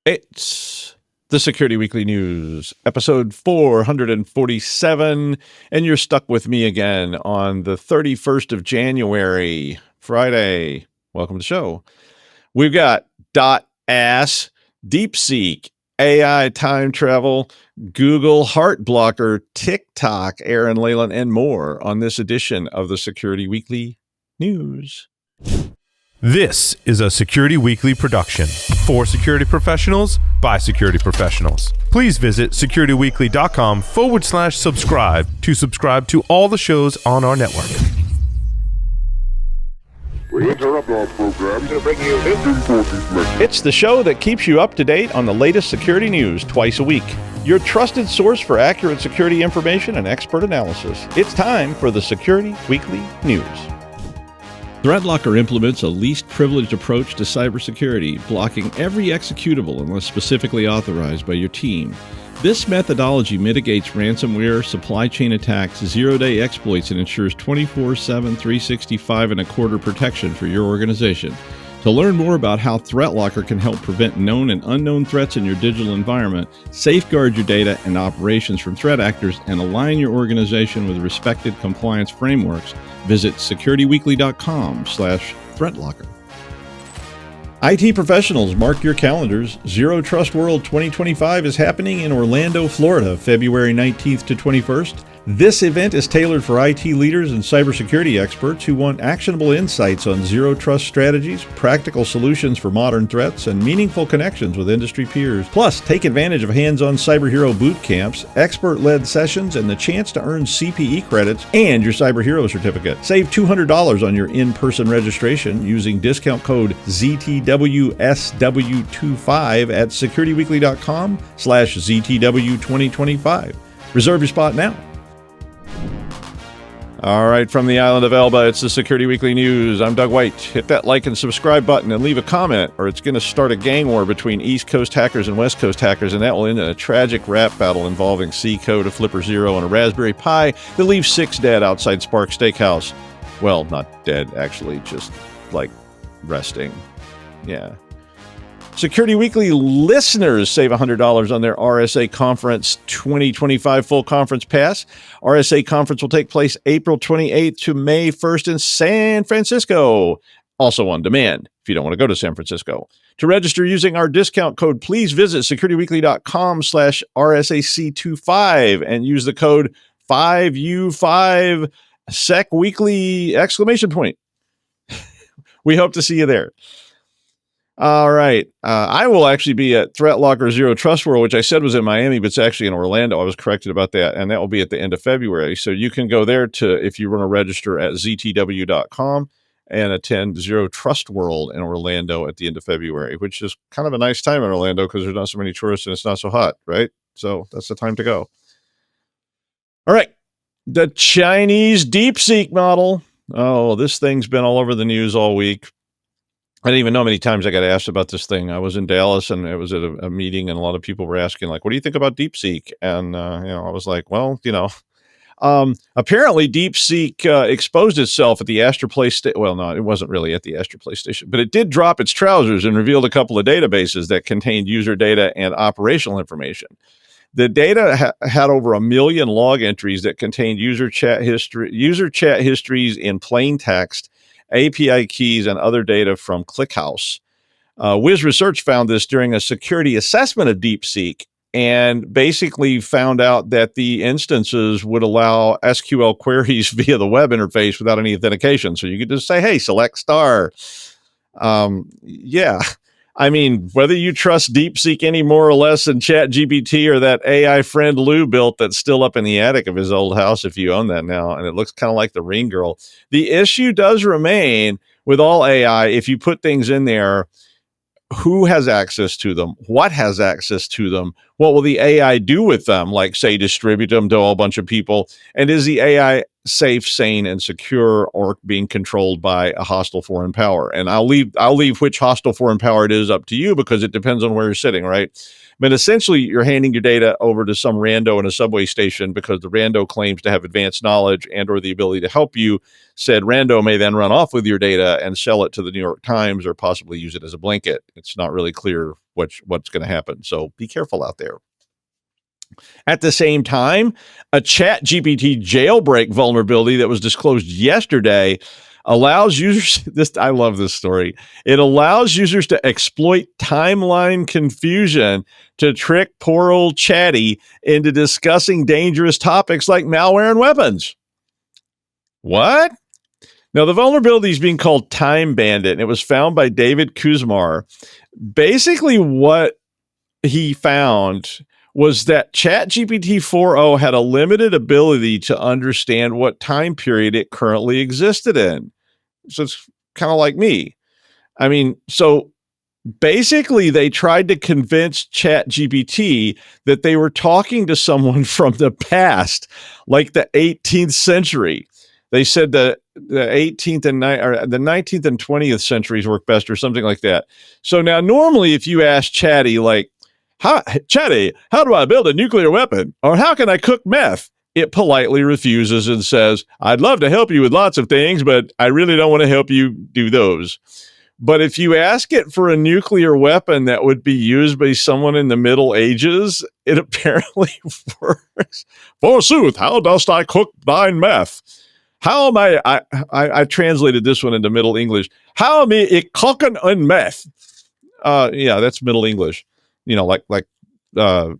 It's the Security Weekly News, episode 447, and you're stuck with me again on the 31st of January, Friday. Welcome to the show. We've got .ass, DeepSeek, AI time travel, Google HeartBlocker, TikTok, Aaran Leyland, and more on this edition of the Security Weekly News. This is a Security Weekly production for security professionals by security professionals. Please visit securityweekly.com/subscribe to subscribe to all the shows on our network. We interrupt our program to bring you this important message. It's the show that keeps you up to date on the latest security news twice a week. Your trusted source for accurate security information and expert analysis. It's time for the Security Weekly News. ThreatLocker implements a least privileged approach to cybersecurity, blocking every executable unless specifically authorized by your team. This methodology mitigates ransomware, supply chain attacks, zero-day exploits, and ensures 24/7, 365.25 protection for your organization. To learn more about how ThreatLocker can help prevent known and unknown threats in your digital environment, safeguard your data and operations from threat actors, and align your organization with respected compliance frameworks, visit securityweekly.com/threatlocker. IT professionals, mark your calendars. Zero Trust World 2025 is happening in Orlando, Florida, February 19th to 21st. This event is tailored for IT leaders and cybersecurity experts who want actionable insights on zero trust strategies, practical solutions for modern threats, and meaningful connections with industry peers. Plus, take advantage of hands-on cyber hero boot camps, expert-led sessions, and the chance to earn CPE credits and your cyber hero certificate. Save $200 on your in-person registration using discount code ZTWSW25 at securityweekly.com/ZTW2025. Reserve your spot now. All right, from the island of Elba, it's the Security Weekly News. I'm Doug White. Hit that like and subscribe button and leave a comment, or it's going to start a gang war between East Coast hackers and West Coast hackers, and that will end in a tragic rap battle involving C Code, a Flipper Zero, and a Raspberry Pi that leaves 6 dead outside Spark Steakhouse. Well, not dead, actually, just, like, resting. Yeah. Security Weekly listeners save $100 on their RSA Conference 2025 full conference pass. RSA Conference will take place April 28th to May 1st in San Francisco. Also on demand if you don't want to go to San Francisco. To register using our discount code, please visit securityweekly.com/RSAC25 and use the code 5U5SecWeekly! We hope to see you there. All right. I will actually be at ThreatLocker Zero Trust World, which I said was in Miami, but it's actually in Orlando. I was corrected about that, and that will be at the end of February. So you can go there if you want to register at ZTW.com and attend Zero Trust World in Orlando at the end of February, which is kind of a nice time in Orlando because there's not so many tourists and it's not so hot, right? So that's the time to go. All right. The Chinese DeepSeek model. Oh, this thing's been all over the news all week. I didn't even know how many times I got asked about this thing. I was in Dallas and it was at a meeting and a lot of people were asking, like, what do you think about DeepSeek? And, I was like, well, apparently DeepSeek exposed itself at the Astor Place station. Well, no, it wasn't really at the Astor Place station, but it did drop its trousers and revealed a couple of databases that contained user data and operational information. The data had over 1 million log entries that contained user chat histories in plain text, API keys, and other data from ClickHouse. Wiz Research found this during a security assessment of DeepSeek and basically found out that the instances would allow SQL queries via the web interface without any authentication. So you could just say, hey, select star. Yeah. I mean, whether you trust DeepSeek any more or less than ChatGPT or that AI friend Lou built that's still up in the attic of his old house, if you own that now, and it looks kind of like the Ring Girl. The issue does remain with all AI. If you put things in there, who has access to them? What has access to them? What will the AI do with them? Like, say, distribute them to a whole bunch of people? And is the AI safe, sane, and secure, or being controlled by a hostile foreign power? And I'll leave which hostile foreign power it is up to you because it depends on where you're sitting, right? But essentially, you're handing your data over to some rando in a subway station because the rando claims to have advanced knowledge and or the ability to help you. Said rando may then run off with your data and sell it to the New York Times or possibly use it as a blanket. It's not really clear what's going to happen. So be careful out there. At the same time, a ChatGPT jailbreak vulnerability that was disclosed yesterday allows users I love this story. It allows users to exploit timeline confusion to trick poor old Chatty into discussing dangerous topics like malware and weapons. What? Now, the vulnerability is being called Time Bandit, and it was found by David Kuzmar. Basically, what he found was that ChatGPT 4.0 had a limited ability to understand what time period it currently existed in. So it's kind of like me. I mean, so basically they tried to convince ChatGPT that they were talking to someone from the past, like the 18th century. They said that the 18th and the 19th and 20th centuries work best or something like that. So now normally if you ask Chatty, like, Chatty, how do I build a nuclear weapon? Or how can I cook meth? It politely refuses and says, I'd love to help you with lots of things, but I really don't want to help you do those. But if you ask it for a nuclear weapon that would be used by someone in the Middle Ages, it apparently works. Forsooth, how dost I cook thine meth? How am I translated this one into Middle English. How am I cooking on meth? Yeah, that's Middle English. You know, like the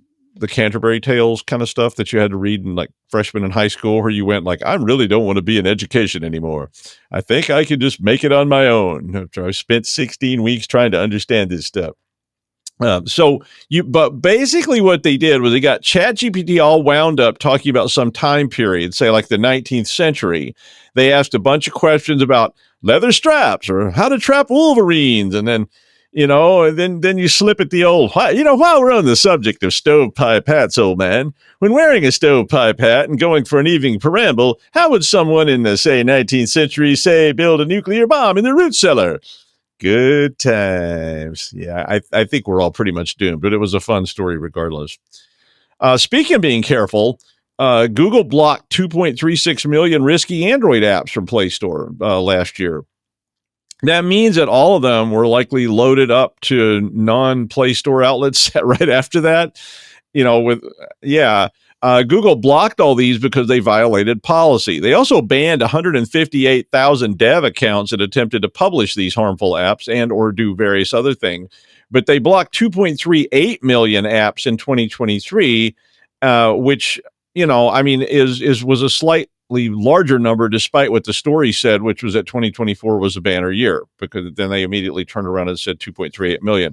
Canterbury Tales kind of stuff that you had to read in like freshman in high school, where you went like, I really don't want to be in education anymore. I think I can just make it on my own. I spent 16 weeks trying to understand this stuff. But basically what they did was they got ChatGPT all wound up talking about some time period, say like the 19th century. They asked a bunch of questions about leather straps or how to trap wolverines. And then, and then you slip at the old, while we're on the subject of stovepipe hats, old man, when wearing a stovepipe hat and going for an evening preamble, how would someone in the, say, 19th century, say, build a nuclear bomb in the root cellar? Good times. Yeah, I think we're all pretty much doomed, but it was a fun story regardless. Speaking of being careful, Google blocked 2.36 million risky Android apps from Play Store last year. That means that all of them were likely loaded up to non-Play Store outlets right after that. Google blocked all these because they violated policy. They also banned 158,000 dev accounts that attempted to publish these harmful apps and or do various other things. But they blocked 2.38 million apps in 2023, which, was a slightly larger number despite what the story said, which was that 2024 was a banner year, because then they immediately turned around and said 2.38 million.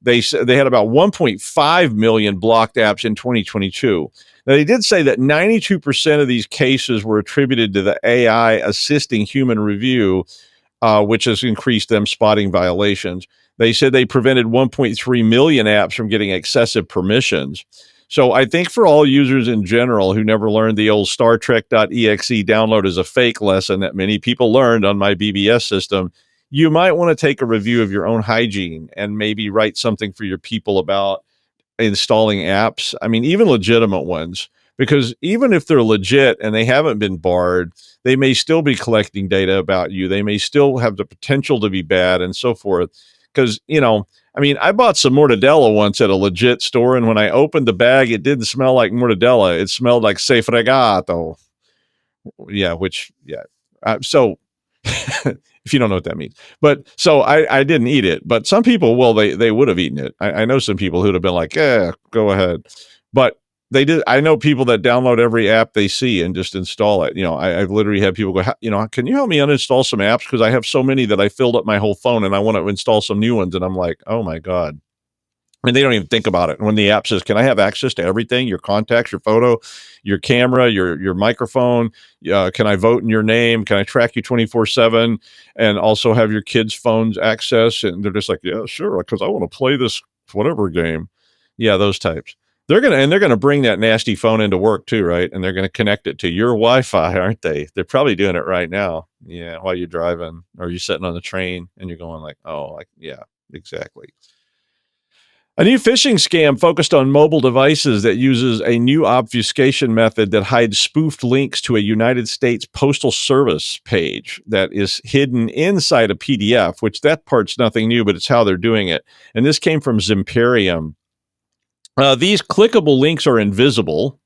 They said they had about 1.5 million blocked apps in 2022. Now, they did say that 92% of these cases were attributed to the AI assisting human review, which has increased them spotting violations. They said they prevented 1.3 million apps from getting excessive permissions. So I think for all users in general who never learned the old Star Trek.exe download as a fake lesson that many people learned on my BBS system, you might want to take a review of your own hygiene and maybe write something for your people about installing apps. I mean, even legitimate ones, because even if they're legit and they haven't been barred, they may still be collecting data about you. They may still have the potential to be bad and so forth. Because, I bought some mortadella once at a legit store, and when I opened the bag, it didn't smell like mortadella. It smelled like Sefregato. So if you don't know what that means. But so I didn't eat it. But some people, well, they would have eaten it. I know some people who'd have been like, go ahead. But they did. I know people that download every app they see and just install it. I've literally had people go, can you help me uninstall some apps? Because I have so many that I filled up my whole phone and I want to install some new ones. And I'm like, oh my God. And they don't even think about it. And when the app says, can I have access to everything? Your contacts, your photo, your camera, your microphone. Can I vote in your name? Can I track you 24/7 and also have your kids' phones access? And they're just like, yeah, sure. Because I want to play this whatever game. Yeah, those types. They're going to bring that nasty phone into work too, right? And they're going to connect it to your Wi-Fi, aren't they? They're probably doing it right now. Yeah, while you're driving or you're sitting on the train and you're going like, oh, like, yeah, exactly. A new phishing scam focused on mobile devices that uses a new obfuscation method that hides spoofed links to a United States Postal Service page that is hidden inside a PDF, which that part's nothing new, but it's how they're doing it. And this came from Zimperium. These clickable links are invisible,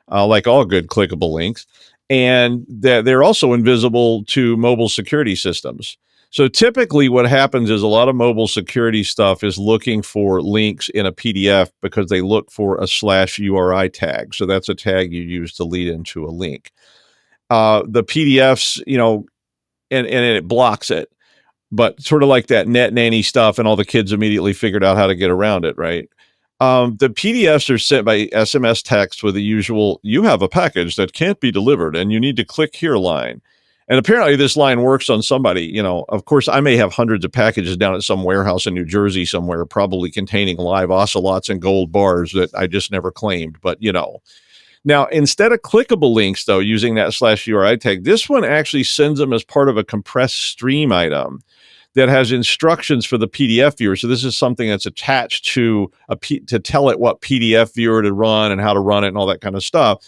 like all good clickable links, and they're also invisible to mobile security systems. So typically what happens is a lot of mobile security stuff is looking for links in a PDF because they look for a /URI tag. So that's a tag you use to lead into a link. The PDFs, and it blocks it, but sort of like that net nanny stuff, and all the kids immediately figured out how to get around it, right? The PDFs are sent by SMS text with the usual, you have a package that can't be delivered and you need to click here line. And apparently this line works on somebody. Of course, I may have hundreds of packages down at some warehouse in New Jersey somewhere, probably containing live ocelots and gold bars that I just never claimed. But, now, instead of clickable links, though, using that /URI tag, this one actually sends them as part of a compressed stream item that has instructions for the PDF viewer. So this is something that's attached to to tell it what PDF viewer to run and how to run it and all that kind of stuff.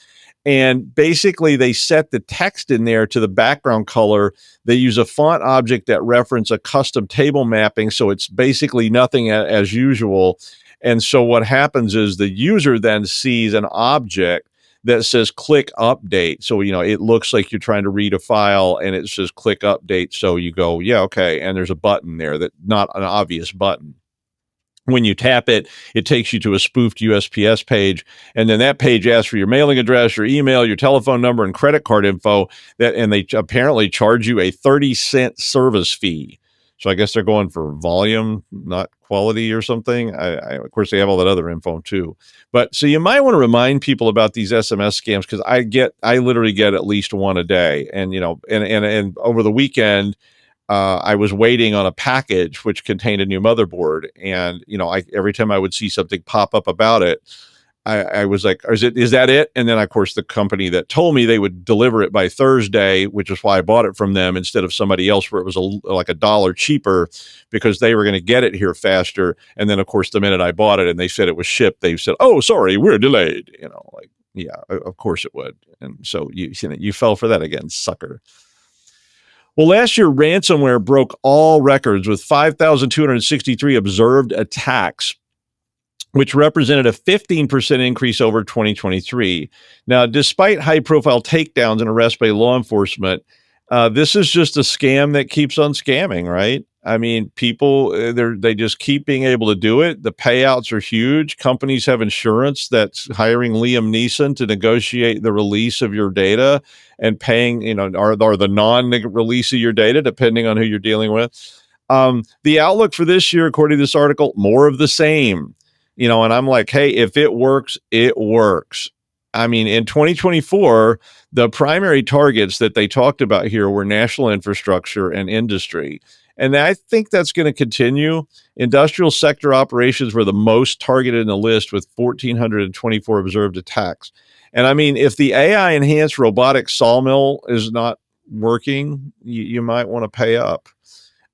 And basically they set the text in there to the background color. They use a font object that reference a custom table mapping. So it's basically nothing as usual. And so what happens is the user then sees an object that says click update. So, it looks like you're trying to read a file and it says click update. So you go, yeah, okay. And there's a button there that not an obvious button. When you tap it, it takes you to a spoofed USPS page. And then that page asks for your mailing address, your email, your telephone number, and credit card info. And they apparently charge you a 30-cent service fee. So I guess they're going for volume, not quality or something. Of course, they have all that other info too. But so you might want to remind people about these SMS scams, because I literally get at least one a day. And, and over the weekend, I was waiting on a package which contained a new motherboard. And, every time I would see something pop up about it, I was like, is that it? And then, of course, the company that told me they would deliver it by Thursday, which is why I bought it from them instead of somebody else, where it was like $1 cheaper, because they were going to get it here faster. And then, of course, the minute I bought it and they said it was shipped, they said, oh, sorry, we're delayed. Yeah, of course it would. And so you fell for that again, sucker. Well, last year, ransomware broke all records with 5,263 observed attacks, which represented a 15% increase over 2023. Now, despite high-profile takedowns and arrests by law enforcement, this is just a scam that keeps on scamming, right? I mean, people, they just keep being able to do it. The payouts are huge. Companies have insurance that's hiring Liam Neeson to negotiate the release of your data and paying, or the non-release of your data, depending on who you're dealing with. The outlook for this year, according to this article, more of the same. And I'm like, hey, if it works, it works. I mean, in 2024, the primary targets that they talked about here were national infrastructure and industry. And I think that's going to continue. Industrial sector operations were the most targeted in the list, with 1,424 observed attacks. And I mean, if the AI-enhanced robotic sawmill is not working, you might want to pay up.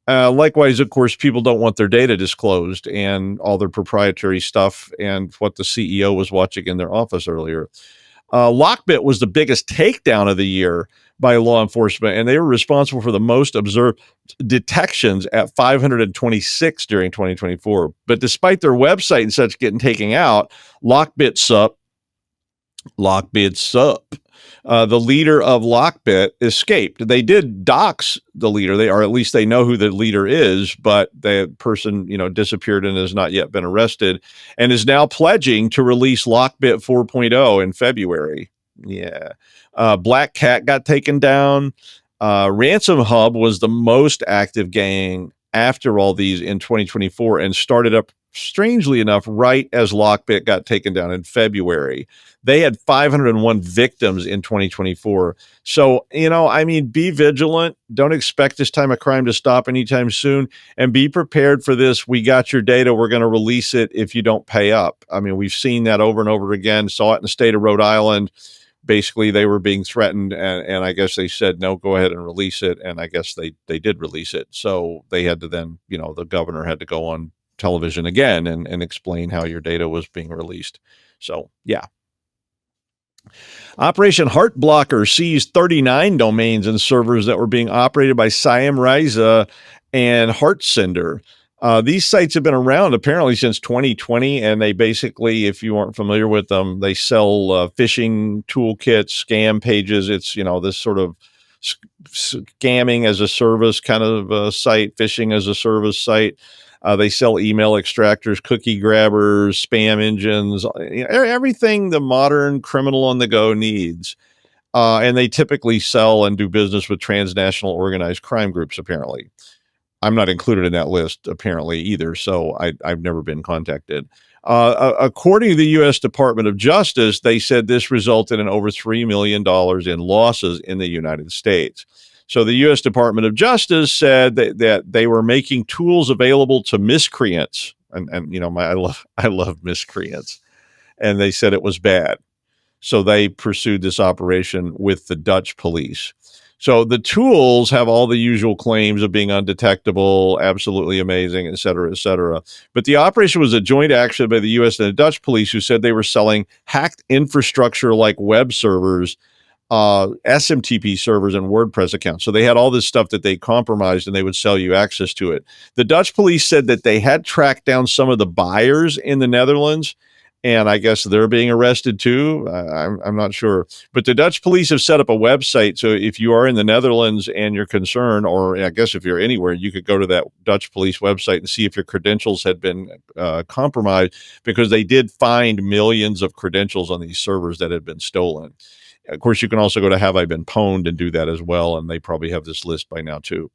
Likewise, of course, people don't want their data disclosed and all their proprietary stuff and what the CEO was watching in their office earlier. Lockbit was the biggest takedown of the year by law enforcement, and they were responsible for the most observed detections at 526 during 2024. But despite their website and such getting taken out, Lockbit Sup, the leader of Lockbit, escaped. They did dox the leader, or at least they know who the leader is, but the person, disappeared and has not yet been arrested, and is now pledging to release Lockbit 4.0 in February. Yeah. Black Cat got taken down. Ransom Hub was the most active gang after all these in 2024, and started up, strangely enough, right as Lockbit got taken down in February. They had 501 victims in 2024. So, be vigilant. Don't expect this time of crime to stop anytime soon, and be prepared for this. We got your data. We're going to release it if you don't pay up. I mean, we've seen that over and over again. Saw it in the state of Rhode Island. Basically, they were being threatened, and I guess they said, no, go ahead and release it. And I guess they did release it. So they had to then, the governor had to go on television again and explain how your data was being released. So, yeah. Operation HeartBlocker seized 39 domains and servers that were being operated by Siam Risa and HeartSender. These sites have been around apparently since 2020, and they basically, if you aren't familiar with them, they sell phishing toolkits, scam pages. It's, this sort of scamming as a service kind of site, phishing as a service site. They sell email extractors, cookie grabbers, spam engines, everything the modern criminal on the go needs. And they typically sell and do business with transnational organized crime groups, apparently. I'm not included in that list, apparently, either, so I've never been contacted. According to the U.S. Department of Justice, they said this resulted in over $3 million in losses in the United States. So the U.S. Department of Justice said that they were making tools available to miscreants, and I love miscreants, and they said it was bad. So they pursued this operation with the Dutch police. So the tools have all the usual claims of being undetectable, absolutely amazing, et cetera, et cetera. But the operation was a joint action by the U.S. and the Dutch police, who said they were selling hacked infrastructure like web servers, SMTP servers, and WordPress accounts. So they had all this stuff that they compromised, and they would sell you access to it. The Dutch police said that they had tracked down some of the buyers in the Netherlands, and I guess they're being arrested too. I'm not sure. But the Dutch police have set up a website. So if you are in the Netherlands and you're concerned, or I guess if you're anywhere, you could go to that Dutch police website and see if your credentials had been compromised, because they did find millions of credentials on these servers that had been stolen. Of course, you can also go to Have I Been Pwned and do that as well. And they probably have this list by now too.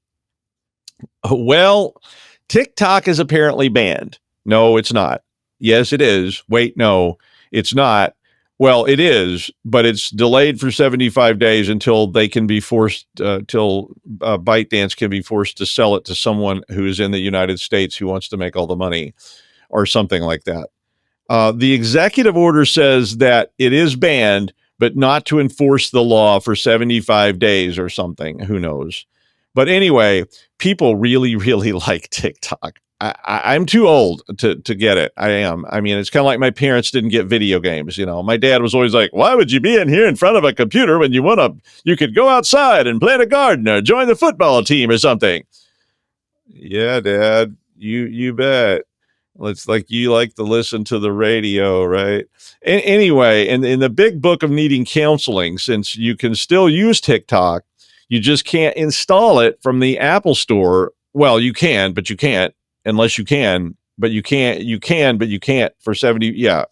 Well, TikTok is apparently banned. No, it's not. Yes, it is. Wait, no, it's not. Well, it is, but it's delayed for 75 days until they can be forced, till ByteDance can be forced to sell it to someone who is in the United States who wants to make all the money, or something like that. The executive order says that it is banned, but not to enforce the law for 75 days or something. Who knows? But anyway, people really, really like TikTok. I'm too old to get it. I am. I mean, it's kind of like my parents didn't get video games. My dad was always like, why would you be in here in front of a computer when you could go outside and plant a garden or join the football team or something? Yeah, Dad, you bet. It's like you like to listen to the radio, right? Anyway, in the big book of needing counseling, since you can still use TikTok, you just can't install it from the Apple Store. Well, you can, but you can't. Unless you can, but you can, but you can't for 70. Yeah.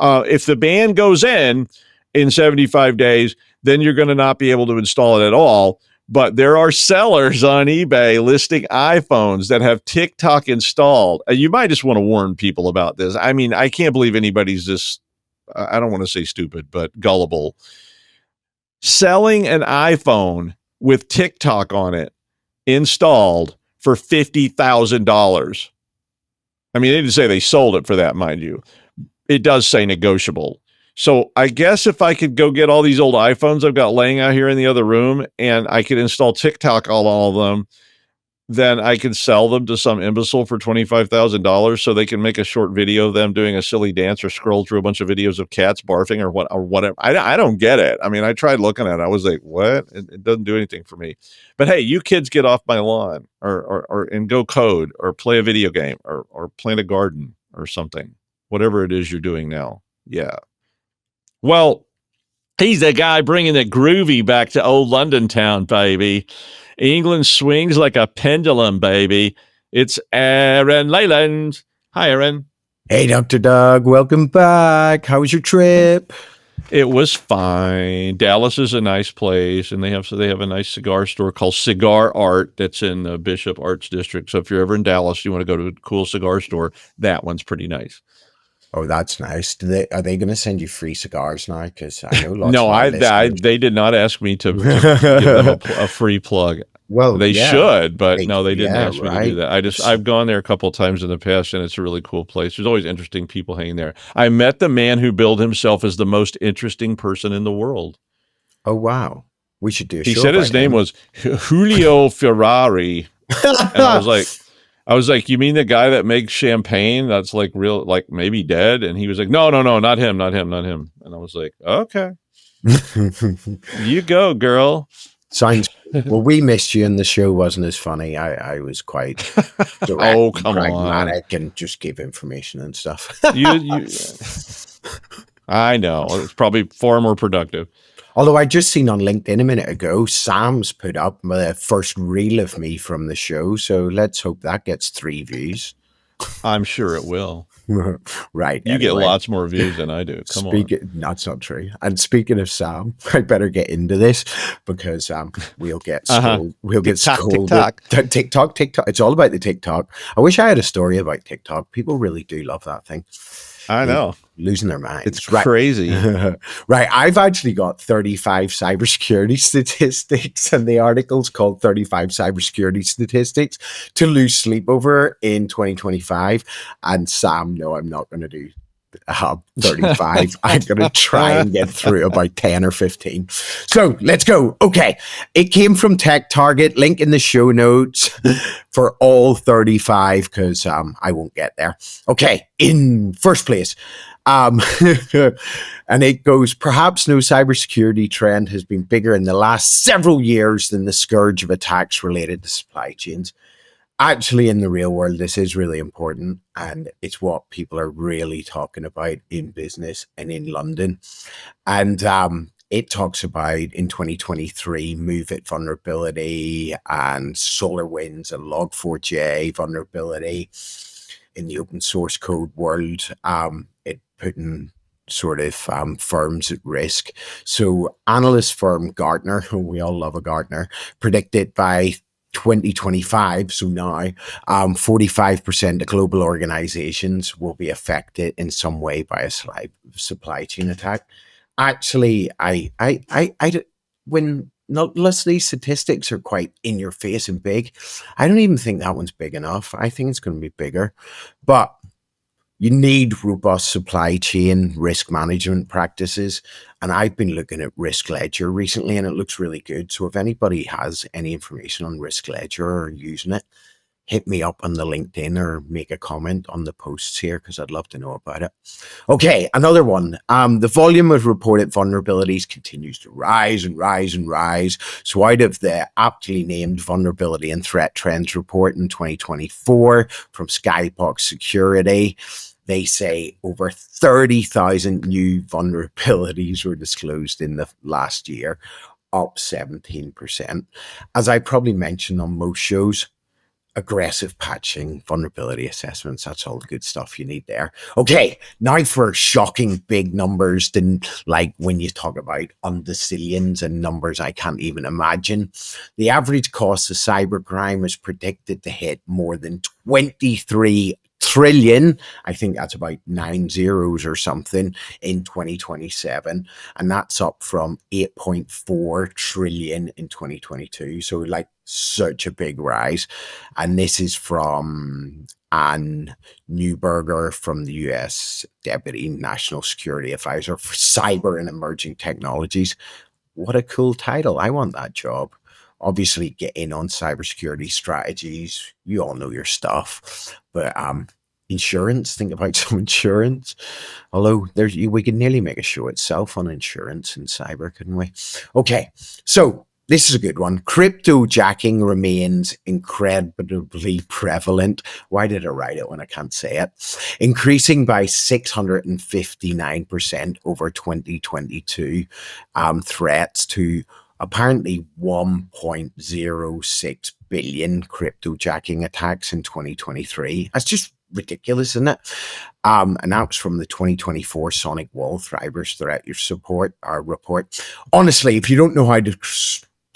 If the ban goes in 75 days, then you're going to not be able to install it at all. But there are sellers on eBay listing iPhones that have TikTok installed. You might just want to warn people about this. I mean, I can't believe anybody's this, I don't want to say stupid, but gullible. Selling an iPhone with TikTok on it installed for $50,000. I mean, they didn't say they sold it for that, mind you. It does say negotiable. So I guess if I could go get all these old iPhones I've got laying out here in the other room, and I could install TikTok on all of them, then I could sell them to some imbecile for $25,000 so they can make a short video of them doing a silly dance or scroll through a bunch of videos of cats barfing or whatever. I don't get it. I mean, I tried looking at it. I was like, what? It doesn't do anything for me. But hey, you kids get off my lawn or and go code or play a video game or plant a garden or something, whatever it is you're doing now. Yeah. Well, he's the guy bringing the groovy back to old London town, baby. England swings like a pendulum, baby. It's Aaran Leyland. Hi, Aaron. Hey, Dr. Doug. Welcome back. How was your trip? It was fine. Dallas is a nice place, and they have a nice cigar store called Cigar Art that's in the Bishop Arts District. So if you're ever in Dallas, you want to go to a cool cigar store, that one's pretty nice. Oh, that's nice. Are they going to send you free cigars now? Because I know lots of they did not ask me to give them a free plug. Well, they should, but no, they didn't ask me to do that. I've gone there a couple of times in the past, and it's a really cool place. There's always interesting people hanging there. I met the man who billed himself as the most interesting person in the world. Oh, wow. We should do a show. He said his name was Julio Ferrari. And I was like, you mean the guy that makes champagne that's like real, like maybe dead? And he was like, no, not him, not him, not him. And I was like, okay, you go, girl. Sounds well. We missed you, and the show wasn't as funny. I was quite direct, Oh, and come on. pragmatic, and just gave information and stuff. You, I know. It's probably far more productive. Although I just seen on LinkedIn a minute ago, Sam's put up the first reel of me from the show. So let's hope that gets 3 views. I'm sure it will. Right. You get lots more views than I do. Come on. That's not true. And speaking of Sam, I better get into this because we'll get scolded. We'll get scolded. TikTok. It's all about the TikTok. I wish I had a story about TikTok. People really do love that thing. I know. Losing their minds. It's crazy. Right. I've actually got 35 cybersecurity statistics, and the article's called 35 Cybersecurity Statistics to Lose Sleep Over in 2025. And Sam, no, I'm not going to do 35. I'm going to try and get through about 10 or 15. So let's go. Okay. It came from Tech Target. Link in the show notes for all 35 because I won't get there. Okay. In first place, and it goes, perhaps no cybersecurity trend has been bigger in the last several years than the scourge of attacks related to supply chains. Actually, in the real world, this is really important, and it's what people are really talking about in business and in London. And it talks about in 2023 MoveIt vulnerability and SolarWinds and Log4j vulnerability in the open source code world. It putting sort of firms at risk. So analyst firm Gartner, who we all love a Gartner, predicted by 2025, so now, 45% of global organizations will be affected in some way by a supply chain attack. Actually, when unless these statistics are quite in your face and big, I don't even think that one's big enough. I think it's going to be bigger, but you need robust supply chain risk management practices. And I've been looking at Risk Ledger recently, and it looks really good. So if anybody has any information on Risk Ledger or using it, hit me up on the LinkedIn or make a comment on the posts here because I'd love to know about it. Okay, another one. The volume of reported vulnerabilities continues to rise and rise and rise. So out of the aptly named Vulnerability and Threat Trends report in 2024 from Skybox Security, they say over 30,000 new vulnerabilities were disclosed in the last year, up 17%. As I probably mentioned on most shows, aggressive patching, vulnerability assessments, that's all the good stuff you need there. Okay, now for shocking big numbers, then like when you talk about undecillions and numbers I can't even imagine. The average cost of cybercrime is predicted to hit more than 23 trillion. I think that's about 9 zeros or something in 2027. And that's up from 8.4 trillion in 2022. So like such a big rise. And this is from Ann Neuberger from the US Deputy National Security Advisor for Cyber and Emerging Technologies. What a cool title. I want that job. Obviously, get in on cybersecurity strategies. You all know your stuff. But insurance, think about some insurance. Although we could nearly make a show itself on insurance and cyber, couldn't we? Okay, so this is a good one. Cryptojacking remains incredibly prevalent. Why did I write it when I can't say it? Increasing by 659% over 2022. Threats to apparently 1.06 billion cryptojacking attacks in 2023. That's just ridiculous, isn't it? And that was from the 2024 Sonic Wall Thrivers Threat report. Honestly, if you don't know how to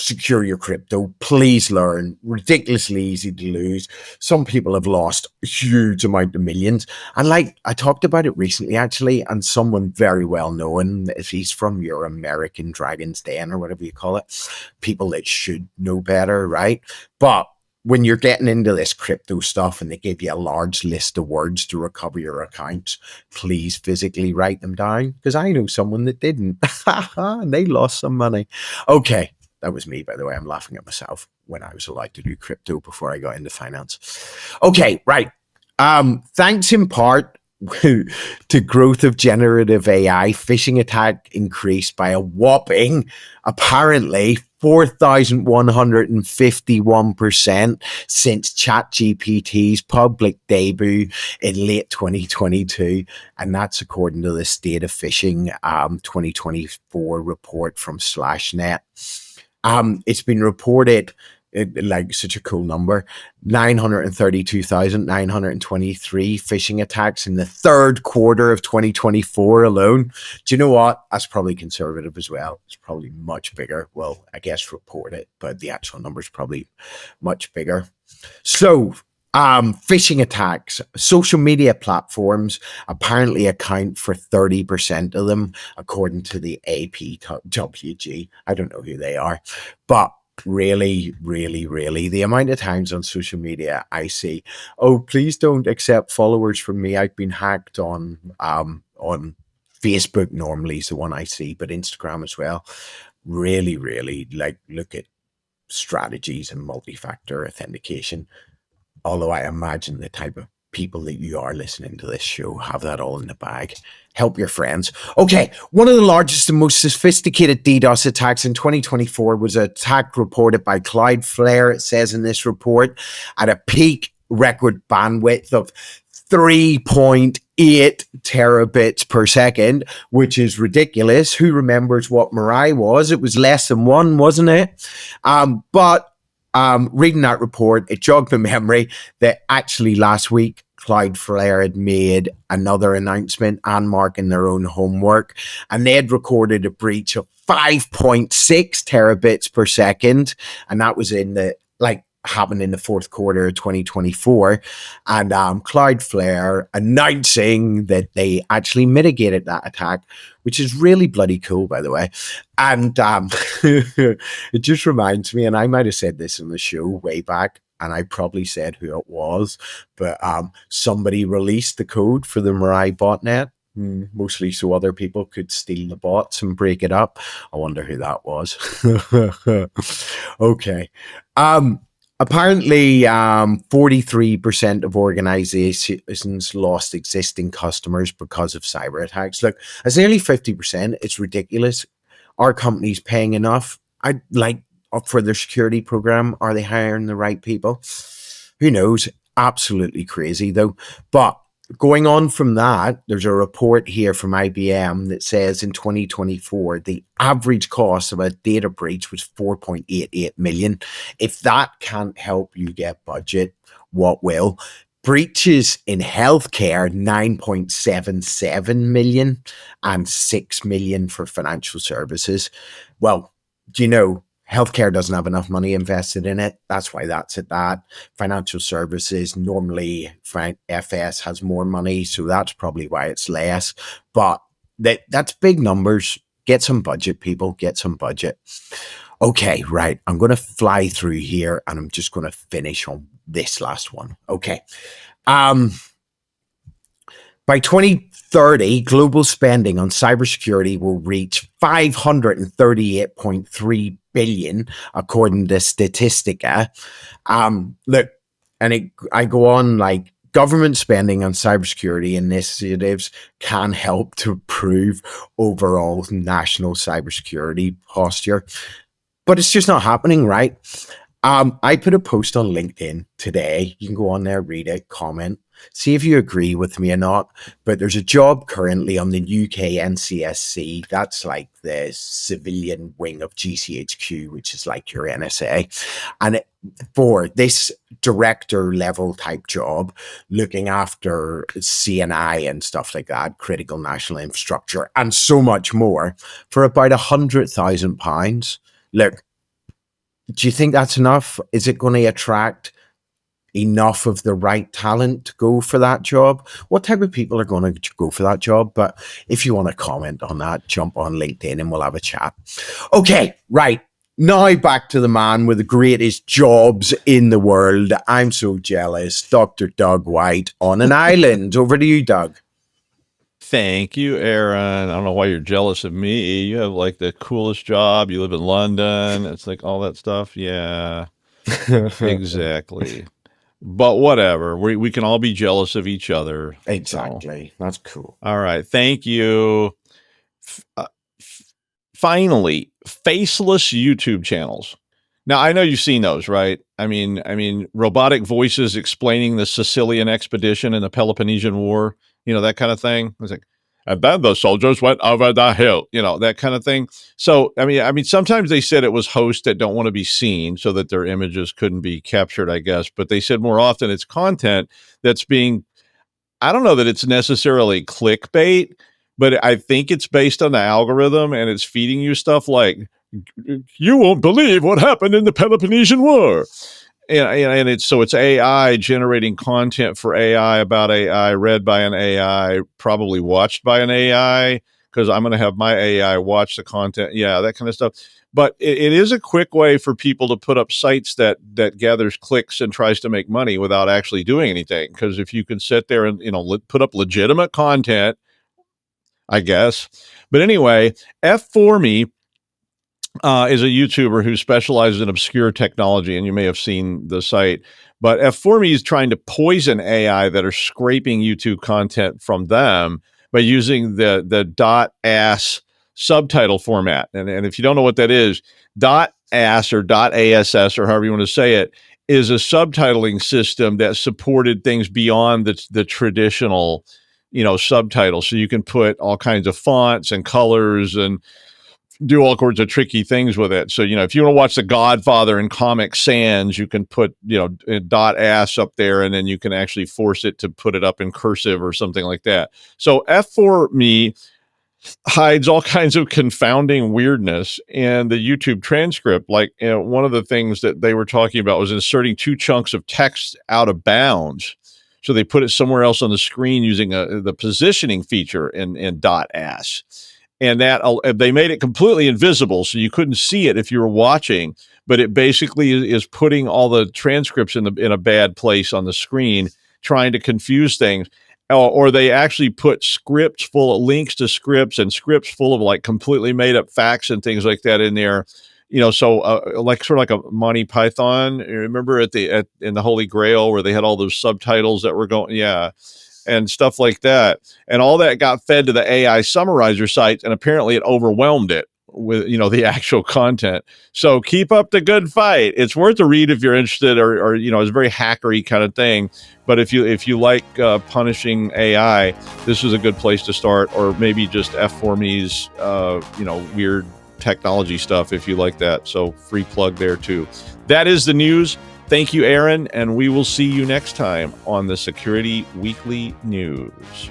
secure your crypto, please learn. Ridiculously easy to lose. Some people have lost a huge amount of millions. And like I talked about it recently, actually, and someone very well known, if he's from your American Dragon's Den or whatever you call it, people that should know better, right? But when you're getting into this crypto stuff and they give you a large list of words to recover your accounts, please physically write them down, because I know someone that didn't and they lost some money. Okay. That was me, by the way. I'm laughing at myself when I was allowed to do crypto before I got into finance. Okay, right. Thanks in part to growth of generative AI, phishing attack increased by a whopping, apparently, 4,151% since ChatGPT's public debut in late 2022. And that's according to the State of Phishing 2024 report from SlashNet. It's been reported, like such a cool number, 932,923 phishing attacks in the third quarter of 2024 alone. Do you know what? That's probably conservative as well. It's probably much bigger. Well, I guess reported, but the actual number is probably much bigger. So, phishing attacks, social media platforms apparently account for 30% of them, according to the APWG. I don't know who they are, but really, the amount of times on social media I see, oh, please don't accept followers from me. I've been hacked on Facebook normally is the one I see, but Instagram as well. Really, like look at strategies and multi-factor authentication. Although I imagine the type of people that you are listening to this show have that all in the bag. Help your friends. Okay, one of the largest and most sophisticated DDoS attacks in 2024 was an attack reported by Cloudflare, it says in this report, at a peak record bandwidth of 3.8 terabits per second, which is ridiculous. Who remembers what Mirai was? It was less than 1, wasn't it? But reading that report, it jogged my memory that actually last week, Cloudflare had made another announcement and marking their own homework, and they had recorded a breach of 5.6 terabits per second, and that was happened in the fourth quarter of 2024, and Cloudflare announcing that they actually mitigated that attack, which is really bloody cool, by the way. And it just reminds me, and I might have said this in the show way back, and I probably said who it was, but somebody released the code for the Mirai botnet, mostly so other people could steal the bots and break it up. I wonder who that was. Okay. Apparently, 43% of organizations lost existing customers because of cyber attacks. Look, it's nearly 50%. It's ridiculous. Are companies paying enough? I'd like up for their security program. Are they hiring the right people? Who knows? Absolutely crazy, though. But going on from that, there's a report here from IBM that says in 2024, the average cost of a data breach was 4.88 million. If that can't help you get budget, what will? Breaches in healthcare, 9.77 million and 6 million for financial services. Well, do you know, healthcare doesn't have enough money invested in it. That's why that's at that. Financial services, normally FS has more money, so that's probably why it's less. But that's big numbers. Get some budget, people. Get some budget. Okay, right. I'm going to fly through here, and I'm just going to finish on this last one. Okay. By 2030, global spending on cybersecurity will reach 538.3 billion, according to Statistica. Look, and I go on like government spending on cybersecurity initiatives can help to improve overall national cybersecurity posture, but it's just not happening, right? I put a post on LinkedIn today. You can go on there, read it, comment, see if you agree with me or not. But there's a job currently on the UK NCSC. That's like the civilian wing of GCHQ, which is like your NSA. And for this director level type job, looking after CNI and stuff like that, critical national infrastructure, and so much more, for about £100,000. Look, do you think that's enough? Is it going to attract enough of the right talent to go for that job? What type of people are going to go for that job? But if you want to comment on that, jump on LinkedIn and we'll have a chat. Okay, right. Now back to the man with the greatest jobs in the world. I'm so jealous. Dr. Doug White on an island. Over to you, Doug. Thank you, Aaron. I don't know why you're jealous of me. You have like the coolest job. You live in London. It's like all that stuff. Yeah, exactly. But whatever. We can all be jealous of each other. Exactly. So. That's cool. All right. Thank you. Finally, faceless YouTube channels. Now, I know you've seen those, right? I mean, robotic voices explaining the Sicilian expedition and the Peloponnesian War, that kind of thing. It's like, and then the soldiers went over the hill, that kind of thing. So, I mean, sometimes they said it was hosts that don't want to be seen so that their images couldn't be captured, I guess. But they said more often it's content that's being, I don't know that it's necessarily clickbait, but I think it's based on the algorithm and it's feeding you stuff like, you won't believe what happened in the Peloponnesian War. And it's AI generating content for AI about AI, read by an AI, probably watched by an AI, because I'm going to have my AI watch the content. Yeah, that kind of stuff. But it is a quick way for people to put up sites that gathers clicks and tries to make money without actually doing anything. Because if you can sit there and put up legitimate content, I guess. But anyway, F4Me is a YouTuber who specializes in obscure technology, and you may have seen the site. But F4Me is trying to poison AI that are scraping YouTube content from them by using the .ass subtitle format. And if you don't know what that is, .ass or .ass or however you want to say it is a subtitling system that supported things beyond the traditional, subtitles. So you can put all kinds of fonts and colors and do all sorts of tricky things with it. So, if you want to watch The Godfather in Comic Sans, you can put, .ass up there, and then you can actually force it to put it up in cursive or something like that. So F4Me hides all kinds of confounding weirdness in the YouTube transcript. Like, one of the things that they were talking about was inserting 2 chunks of text out of bounds. So they put it somewhere else on the screen using the positioning feature in .ass. And that they made it completely invisible, so you couldn't see it if you were watching. But it basically is putting all the transcripts in a bad place on the screen, trying to confuse things. Or they actually put scripts full of links to scripts and scripts full of like completely made up facts and things like that in there. So like sort of like a Monty Python. You remember in the Holy Grail where they had all those subtitles that were going, yeah. And stuff like that. And all that got fed to the AI summarizer site, and apparently it overwhelmed it with, the actual content. So keep up the good fight. It's worth a read if you're interested, or it's a very hackery kind of thing. But if you like punishing AI, this is a good place to start, or maybe just F4Me's, weird technology stuff if you like that. So free plug there too. That is the news. Thank you, Aaron, and we will see you next time on the Security Weekly News.